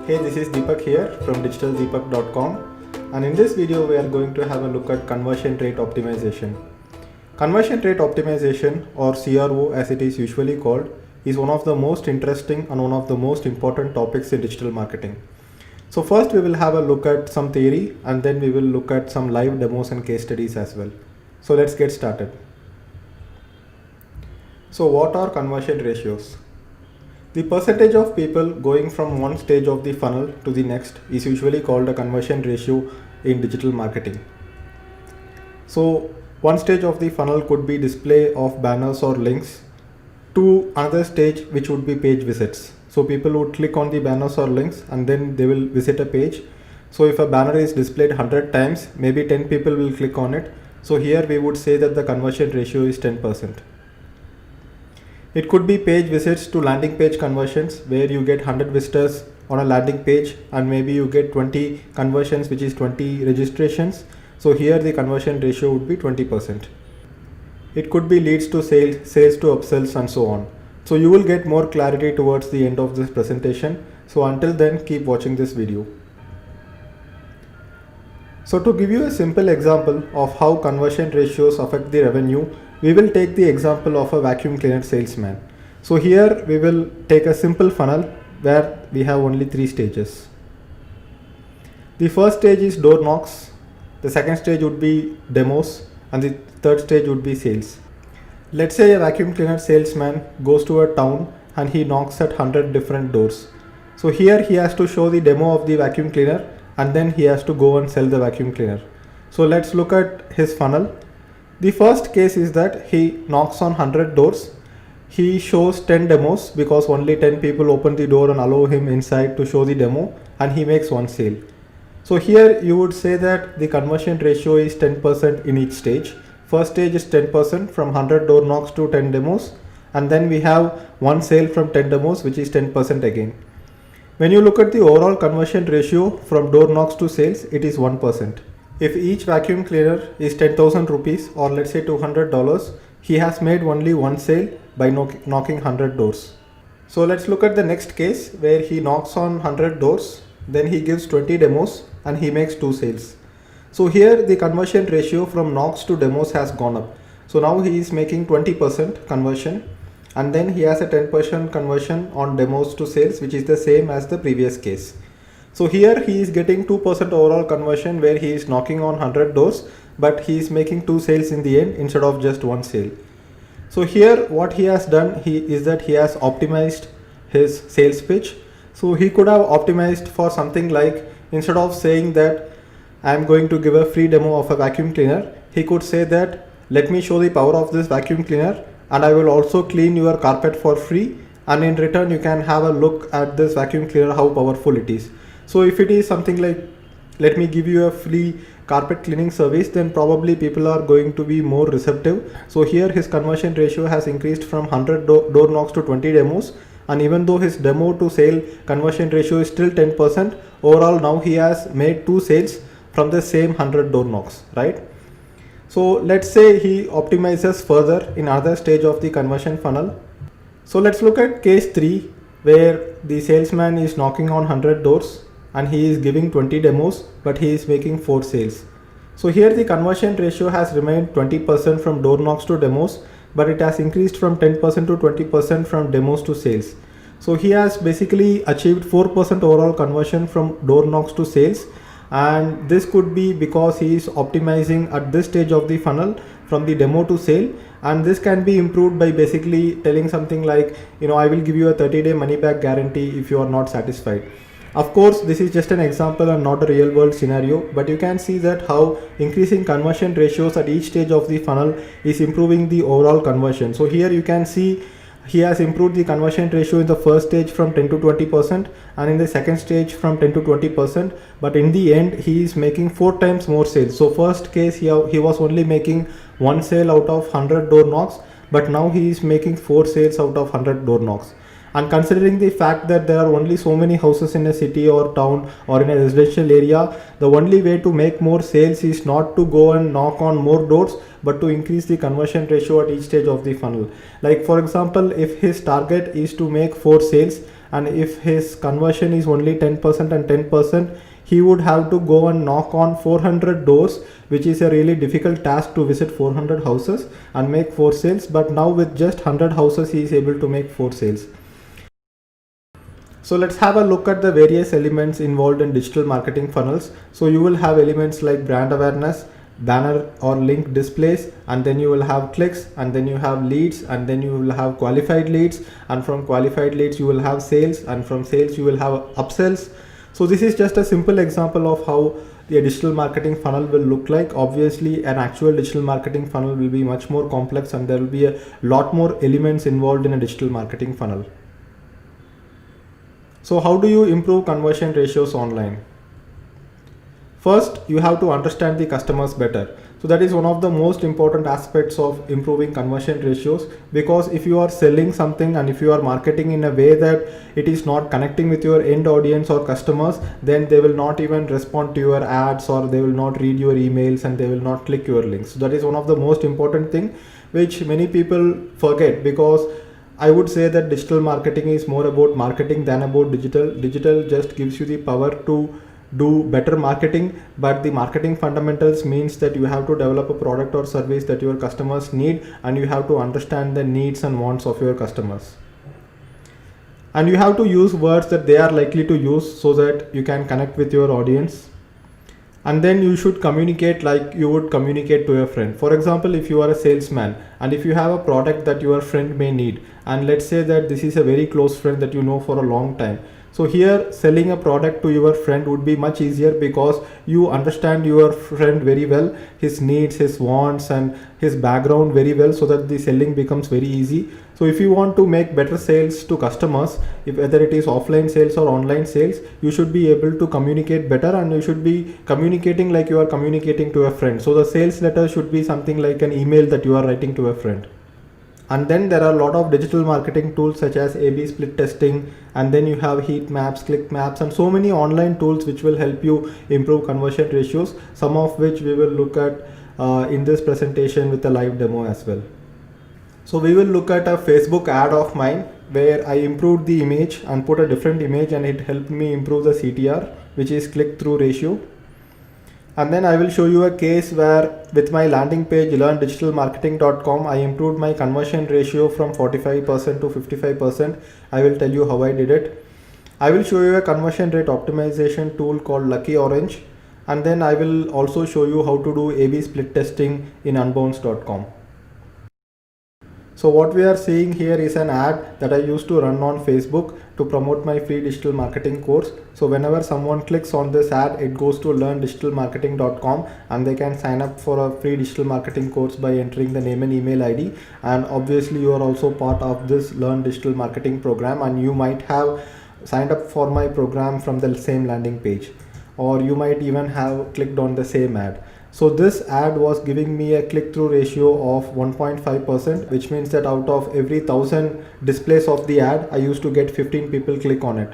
Hey, this is Deepak here from digitaldeepak.com, and in this video we are going to have a look at conversion rate optimization. Conversion rate optimization, or CRO as it is usually called, is one of the most interesting and one of the most important topics in digital marketing. So first we will have a look at some theory, and then we will look at some live demos and case studies as well. So let's get started. So what are conversion ratios? The percentage of people going from one stage of the funnel to the next is usually called a conversion ratio in digital marketing. So one stage of the funnel could be display of banners or links to another stage, which would be page visits. So people would click on the banners or links and then they will visit a page. So if a banner is displayed 100 times, maybe 10 people will click on it. So here we would say that the conversion ratio is 10%. It could be page visits to landing page conversions, where you get 100 visitors on a landing page and maybe you get 20 conversions, which is 20 registrations. So here the conversion ratio would be 20%. It could be leads to sales, sales to upsells, and so on. So you will get more clarity towards the end of this presentation. So until then, keep watching this video. So to give you a simple example of how conversion ratios affect the revenue, we will take the example of a vacuum cleaner salesman. So here we will take a simple funnel where we have only 3 stages. The first stage is door knocks, the second stage would be demos, and the third stage would be sales. Let's say a vacuum cleaner salesman goes to a town and he knocks at 100 different doors. So here he has to show the demo of the vacuum cleaner and then he has to go and sell the vacuum cleaner. So let's look at his funnel. The first case is that he knocks on 100 doors. He shows 10 demos because only 10 people open the door and allow him inside to show the demo, and he makes 1 sale. So here you would say that the conversion ratio is 10% in each stage. First stage is 10% from 100 door knocks to 10 demos, and then we have 1 sale from 10 demos, which is 10% again. When you look at the overall conversion ratio from door knocks to sales, it is 1%. If each vacuum cleaner is 10,000 rupees, or let's say $200, he has made only 1 sale by knocking 100 doors. So let's look at the next case where he knocks on 100 doors, then he gives 20 demos and he makes 2 sales. So here the conversion ratio from knocks to demos has gone up. So now he is making 20% conversion, and then he has a 10% conversion on demos to sales, which is the same as the previous case. So here he is getting 2% overall conversion where he is knocking on 100 doors, but he is making 2 sales in the end instead of just 1 sale. So here what he has done is that he has optimized his sales pitch. So he could have optimized for something like, instead of saying that I am going to give a free demo of a vacuum cleaner, he could say that let me show the power of this vacuum cleaner and I will also clean your carpet for free, and in return you can have a look at this vacuum cleaner, how powerful it is. So if it is something like, let me give you a free carpet cleaning service, then probably people are going to be more receptive. So here his conversion ratio has increased from 100 door knocks to 20 demos, and even though his demo to sale conversion ratio is still 10%, overall now he has made 2 sales from the same 100 door knocks, right? So let's say he optimizes further in another stage of the conversion funnel. So let's look at case 3, where the salesman is knocking on 100 doors and he is giving 20 demos, but he is making 4 sales. So here the conversion ratio has remained 20% from door knocks to demos, but it has increased from 10% to 20% from demos to sales. So he has basically achieved 4% overall conversion from door knocks to sales, and this could be because he is optimizing at this stage of the funnel from the demo to sale, and this can be improved by basically telling something like, I will give you a 30-day money back guarantee if you are not satisfied. Of course, this is just an example and not a real world scenario, but you can see that how increasing conversion ratios at each stage of the funnel is improving the overall conversion. So here you can see he has improved the conversion ratio in the first stage from 10 to 20% and in the second stage from 10 to 20%, but in the end he is making 4 times more sales. So first case he was only making 1 sale out of 100 door knocks, but now he is making 4 sales out of 100 door knocks. And considering the fact that there are only so many houses in a city or town or in a residential area, the only way to make more sales is not to go and knock on more doors, but to increase the conversion ratio at each stage of the funnel. Like for example, if his target is to make 4 sales and if his conversion is only 10% and 10%, he would have to go and knock on 400 doors, which is a really difficult task to visit 400 houses and make 4 sales. But now with just 100 houses, he is able to make 4 sales. So let's have a look at the various elements involved in digital marketing funnels. So you will have elements like brand awareness, banner or link displays, and then you will have clicks, and then you have leads, and then you will have qualified leads, and from qualified leads you will have sales, and from sales you will have upsells. So this is just a simple example of how the digital marketing funnel will look like. Obviously an actual digital marketing funnel will be much more complex, and there will be a lot more elements involved in a digital marketing funnel. So how do you improve conversion ratios online? First, you have to understand the customers better. So that is one of the most important aspects of improving conversion ratios, because if you are selling something and if you are marketing in a way that it is not connecting with your end audience or customers, then they will not even respond to your ads, or they will not read your emails, and they will not click your links. So that is one of the most important thing which many people forget, because I would say that digital marketing is more about marketing than about digital. Digital just gives you the power to do better marketing, but the marketing fundamentals means that you have to develop a product or service that your customers need, and you have to understand the needs and wants of your customers. And you have to use words that they are likely to use so that you can connect with your audience. And then you should communicate like you would communicate to a friend. For example, if you are a salesman and if you have a product that your friend may need, and let's say that this is a very close friend that you know for a long time, so here selling a product to your friend would be much easier, because you understand your friend very well, his needs, his wants, and his background very well, so that the selling becomes very easy. So if you want to make better sales to customers, whether it is offline sales or online sales, you should be able to communicate better, and you should be communicating like you are communicating to a friend. So the sales letter should be something like an email that you are writing to a friend. And then there are a lot of digital marketing tools such as A/B split testing, and then you have heat maps, click maps, and so many online tools which will help you improve conversion ratios, some of which we will look at in this presentation with a live demo as well. So we will look at a Facebook ad of mine where I improved the image and put a different image, and it helped me improve the CTR, which is click-through ratio. And then I will show you a case where with my landing page learndigitalmarketing.com, I improved my conversion ratio from 45% to 55%. I will tell you how I did it. I will show you a conversion rate optimization tool called Lucky Orange, and then I will also show you how to do A/B split testing in unbounce.com. So what we are seeing here is an ad that I used to run on Facebook to promote my free digital marketing course. So whenever someone clicks on this ad, it goes to learndigitalmarketing.com, and they can sign up for a free digital marketing course by entering the name and email ID. And obviously you are also part of this Learn Digital Marketing program, and you might have signed up for my program from the same landing page, or you might even have clicked on the same ad. So this ad was giving me a click-through ratio of 1.5%, which means that out of every 1000 displays of the ad, I used to get 15 people click on it.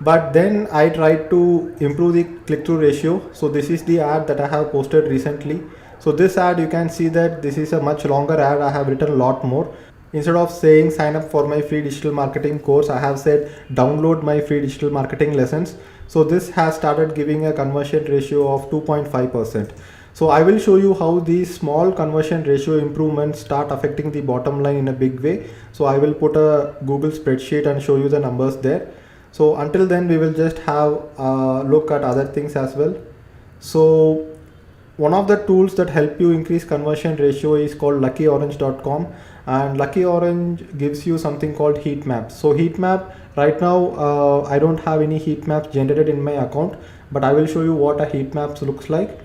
But then I tried to improve the click-through ratio. So this is the ad that I have posted recently. So this ad, you can see that this is a much longer ad. I have written a lot more. Instead of saying sign up for my free digital marketing course, I have said download my free digital marketing lessons. So this has started giving a conversion ratio of 2.5%. So I will show you how these small conversion ratio improvements start affecting the bottom line in a big way. So I will put a Google spreadsheet and show you the numbers there. So until then, we will just have a look at other things as well. So one of the tools that help you increase conversion ratio is called luckyorange.com, and Lucky Orange gives you something called heat maps. So heat map, right now I don't have any heat maps generated in my account, but I will show you what a heat maps looks like.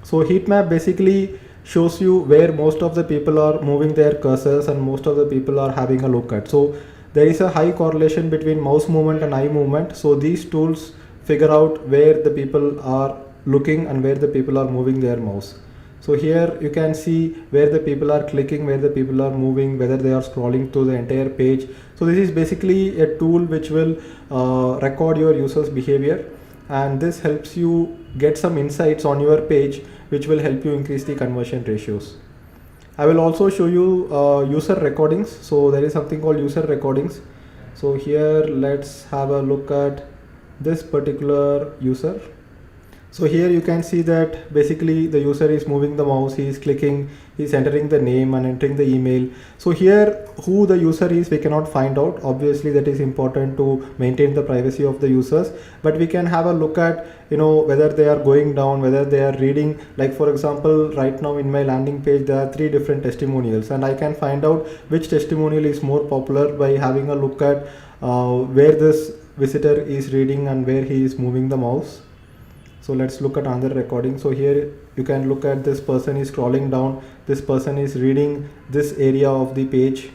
So heat map basically shows you where most of the people are moving their cursors and most of the people are having a look at. So there is a high correlation between mouse movement and eye movement. So these tools figure out where the people are looking and where the people are moving their mouse. So here you can see where the people are clicking, where the people are moving, whether they are scrolling through the entire page. So this is basically a tool which will record your users' behavior, and this helps you get some insights on your page which will help you increase the conversion ratios. I will also show you user recordings. So there is something called user recordings. So here let's have a look at this particular user. So here you can see that basically the user is moving the mouse, he is clicking, he is entering the name and entering the email. So here who the user is we cannot find out. Obviously that is important to maintain the privacy of the users, but we can have a look at, you know, whether they are going down, whether they are reading. Like for example, right now in my landing page there are 3 different testimonials, and I can find out which testimonial is more popular by having a look at where this visitor is reading and where he is moving the mouse. So let's look at another recording. So here you can look at this person is scrolling down, this person is reading this area of the page.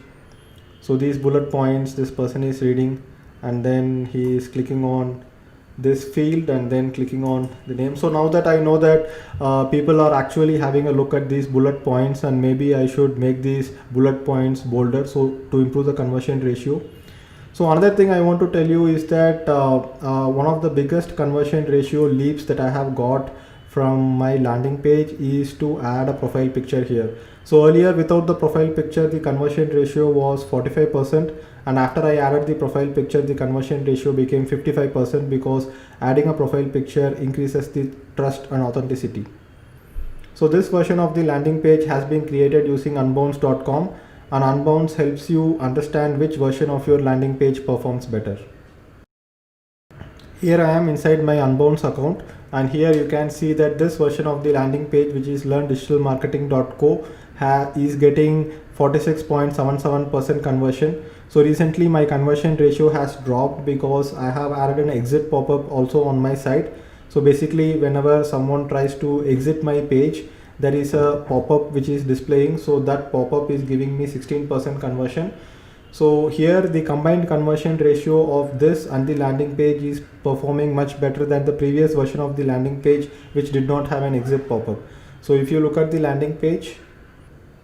So these bullet points this person is reading, and then he is clicking on this field and then clicking on the name. So now that I know that people are actually having a look at these bullet points, and maybe I should make these bullet points bolder so to improve the conversion ratio. So another thing I want to tell you is that one of the biggest conversion ratio leaps that I have got from my landing page is to add a profile picture here. So earlier without the profile picture the conversion ratio was 45%, and after I added the profile picture the conversion ratio became 55%, because adding a profile picture increases the trust and authenticity. So this version of the landing page has been created using unbounce.com, and Unbounce helps you understand which version of your landing page performs better. Here I am inside my Unbounce account, and here you can see that this version of the landing page, which is learndigitalmarketing.co, is getting 46.77% conversion. So recently my conversion ratio has dropped because I have added an exit pop-up also on my site. So basically whenever someone tries to exit my page, there is a pop-up which is displaying, so that pop-up is giving me 16% conversion. So here the combined conversion ratio of this and the landing page is performing much better than the previous version of the landing page, which did not have an exit pop-up. So if you look at the landing page,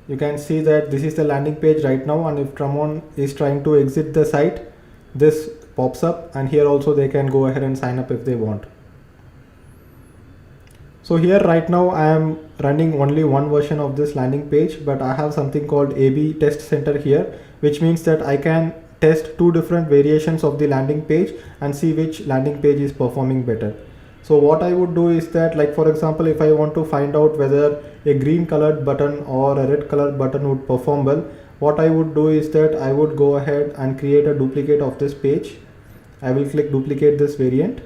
you can see that this is the landing page right now, and if someone is trying to exit the site, this pops up, and here also they can go ahead and sign up if they want. So here right now I am running only one version of this landing page, but I have something called A/B test center here, which means that I can test 2 different variations of the landing page and see which landing page is performing better. So what I would do is that, like for example, if I want to find out whether a green colored button or a red colored button would perform well, what I would do is that I would go ahead and create a duplicate of this page. I will click duplicate this variant,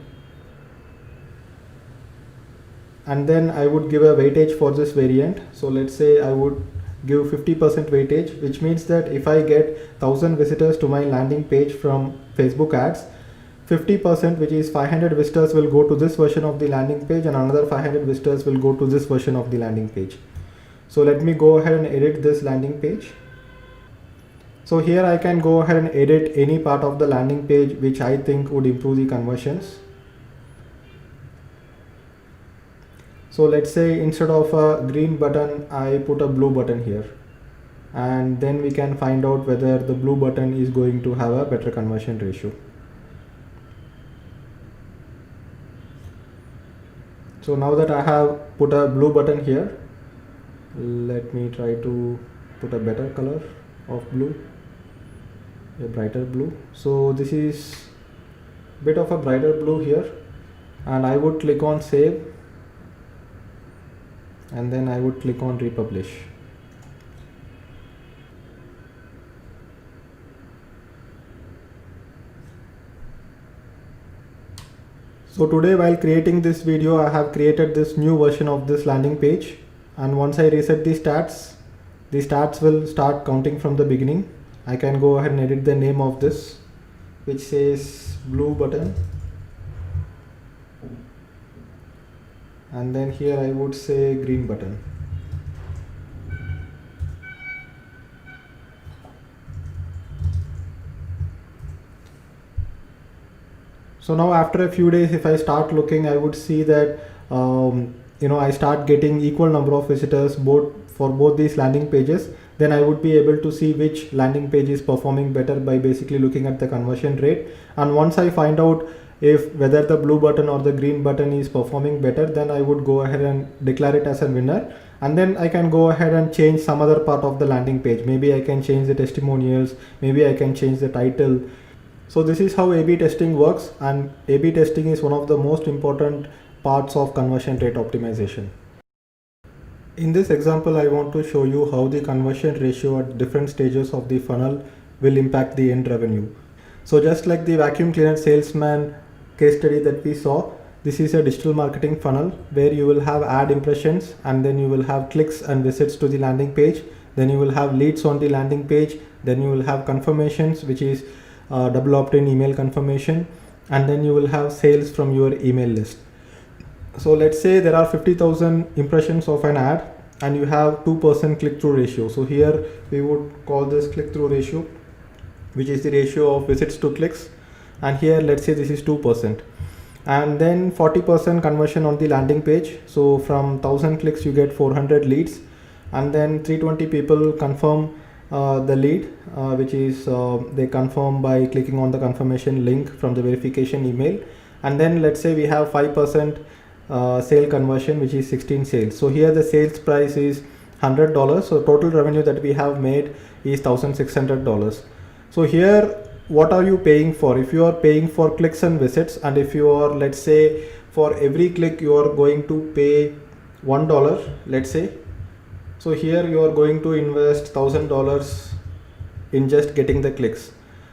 and then I would give a weightage for this variant. So let's say I would give 50% weightage, which means that if I get 1000 visitors to my landing page from Facebook ads, 50%, which is 500 visitors, will go to this version of the landing page, and another 500 visitors will go to this version of the landing page. So let me go ahead and edit this landing page. So here I can go ahead and edit any part of the landing page which I think would improve the conversions. So let's say instead of a green button, I put a blue button here, and then we can find out whether the blue button is going to have a better conversion ratio. So now that I have put a blue button here, let me try to put a better color of blue, a brighter blue. So this is a bit of a brighter blue here, and I would click on save, and then I would click on republish. So today while creating this video, I have created this new version of this landing page, and once I reset the stats will start counting from the beginning. I can go ahead and edit the name of this, which says blue button, and then here I would say green button. So now after a few days, if I start looking, I would see that I start getting equal number of visitors for both these landing pages. Then I would be able to see which landing page is performing better by basically looking at the conversion rate. And once I find out whether the blue button or the green button is performing better, then I would go ahead and declare it as a winner, and then I can go ahead and change some other part of the landing page. Maybe I can change the testimonials, maybe I can change the title. So this is how A/B testing works, and A/B testing is one of the most important parts of conversion rate optimization. In this example, I want to show you how the conversion ratio at different stages of the funnel will impact the end revenue. So just like the vacuum cleaner salesman case study that we saw, this is a digital marketing funnel where you will have ad impressions, and then you will have clicks and visits to the landing page. Then you will have leads on the landing page. Then you will have confirmations, which is double opt-in email confirmation, and then you will have sales from your email list. So let's say there are 50,000 impressions of an ad and you have 2% click-through ratio. So here we would call this click-through ratio, which is the ratio of visits to clicks, and here let's say this is 2%. And then 40% conversion on the landing page. So from 1000 clicks you get 400 leads, and then 320 people confirm the lead, which is they confirm by clicking on the confirmation link from the verification email. And then let's say we have 5% sale conversion, which is 16 sales. So here the sales price is $100. So total revenue that we have made is $1,600. So here, what are you paying for? If you are paying for clicks and visits, and if you are, let's say, for every click you are going to pay $1, let's say. So here you are going to invest $1,000 in just getting the clicks.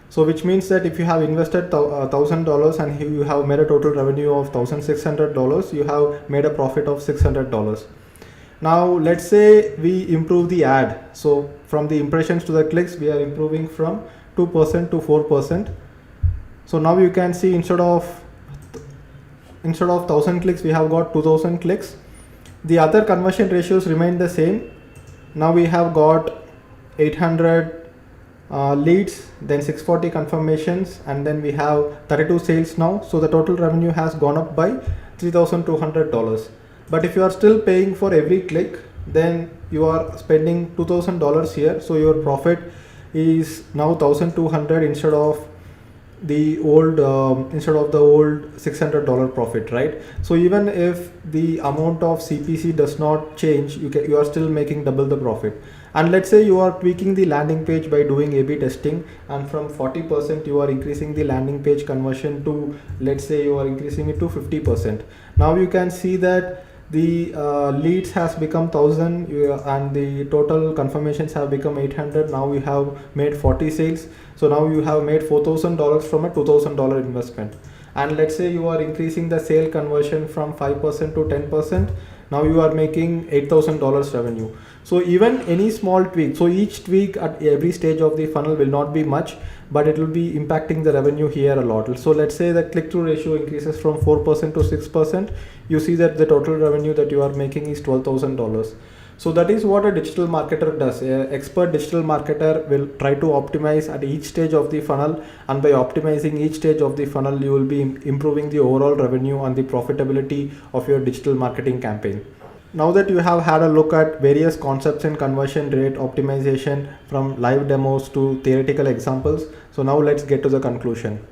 So which means that if you have invested $1,000 and you have made a total revenue of $1,600, you have made a profit of $600. Now let's say we improve the ad. So from the impressions to the clicks, we are improving from 2% to 4%. So now you can see instead of 1000 clicks, we have got 2000 clicks. The other conversion ratios remain the same. Now we have got 800 leads, then 640 confirmations, and then we have 32 sales now. So the total revenue has gone up by $3,200. But if you are still paying for every click, then you are spending $2,000 here. So your profit is now 1,200 instead of the old $600 profit, right? So even if the amount of CPC does not change, you are still making double the profit. And let's say you are tweaking the landing page by doing A/B testing, and from 40% you are increasing the landing page conversion to, let's say you are increasing it to 50%. Now you can see that the leads has become 1000 and the total confirmations have become 800. Now we have made 40 sales. So now you have made $4,000 from a $2,000 investment. And let's say you are increasing the sale conversion from 5% to 10%. Now you are making $8,000 revenue. So even any small tweak, so each tweak at every stage of the funnel will not be much, but it will be impacting the revenue here a lot. So let's say the click-through ratio increases from 4% to 6%. You see that the total revenue that you are making is $12,000. So that is what a digital marketer does. An expert digital marketer will try to optimize at each stage of the funnel, and by optimizing each stage of the funnel, you will be improving the overall revenue and the profitability of your digital marketing campaign. Now that you have had a look at various concepts in conversion rate optimization from live demos to theoretical examples, so now let's get to the conclusion.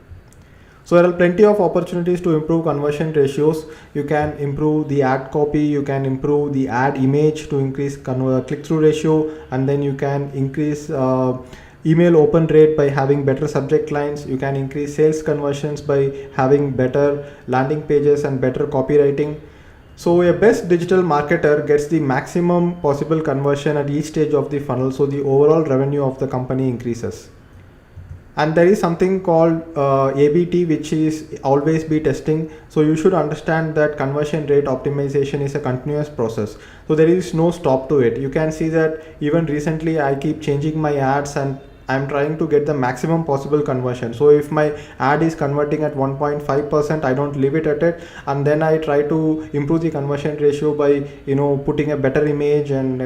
So there are plenty of opportunities to improve conversion ratios. You can improve the ad copy, you can improve the ad image to increase click-through ratio, and then you can increase email open rate by having better subject lines. You can increase sales conversions by having better landing pages and better copywriting. So a best digital marketer gets the maximum possible conversion at each stage of the funnel, so the overall revenue of the company increases. And there is something called ABT, which is always be testing. So you should understand that conversion rate optimization is a continuous process. So there is no stop to it. You can see that even recently I keep changing my ads and I'm trying to get the maximum possible conversion. So if my ad is converting at 1.5%, I don't leave it at it, and then I try to improve the conversion ratio by putting a better image and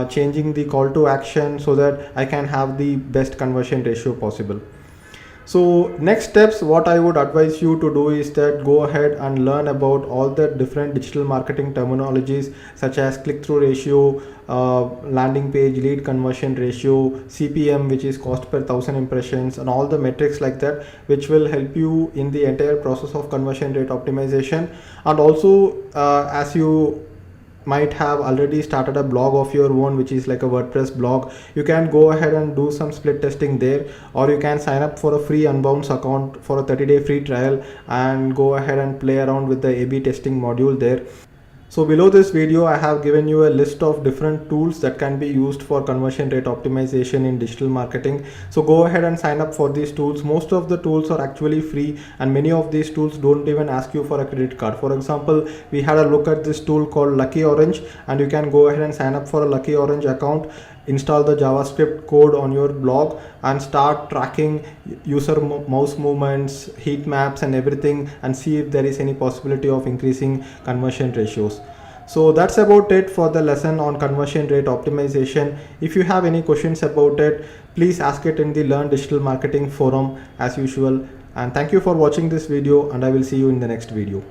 changing the call to action so that I can have the best conversion ratio possible. So next steps, what I would advise you to do is that go ahead and learn about all the different digital marketing terminologies such as click-through ratio, landing page lead conversion ratio, CPM, which is cost per 1000 impressions, and all the metrics like that, which will help you in the entire process of conversion rate optimization. And also as you might have already started a blog of your own, which is like a WordPress blog, you can go ahead and do some split testing there, or you can sign up for a free Unbounce account for a 30-day free trial and go ahead and play around with the A/B testing module there. So below this video, I have given you a list of different tools that can be used for conversion rate optimization in digital marketing. So go ahead and sign up for these tools. Most of the tools are actually free, and many of these tools don't even ask you for a credit card. For example, we had a look at this tool called Lucky Orange, and you can go ahead and sign up for a Lucky Orange account, install the JavaScript code on your blog, and start tracking user mouse movements, heat maps and everything, and see if there is any possibility of increasing conversion ratios. So that's about it for the lesson on conversion rate optimization. If you have any questions about it, please ask it in the Learn Digital Marketing forum as usual. And thank you for watching this video, and I will see you in the next video.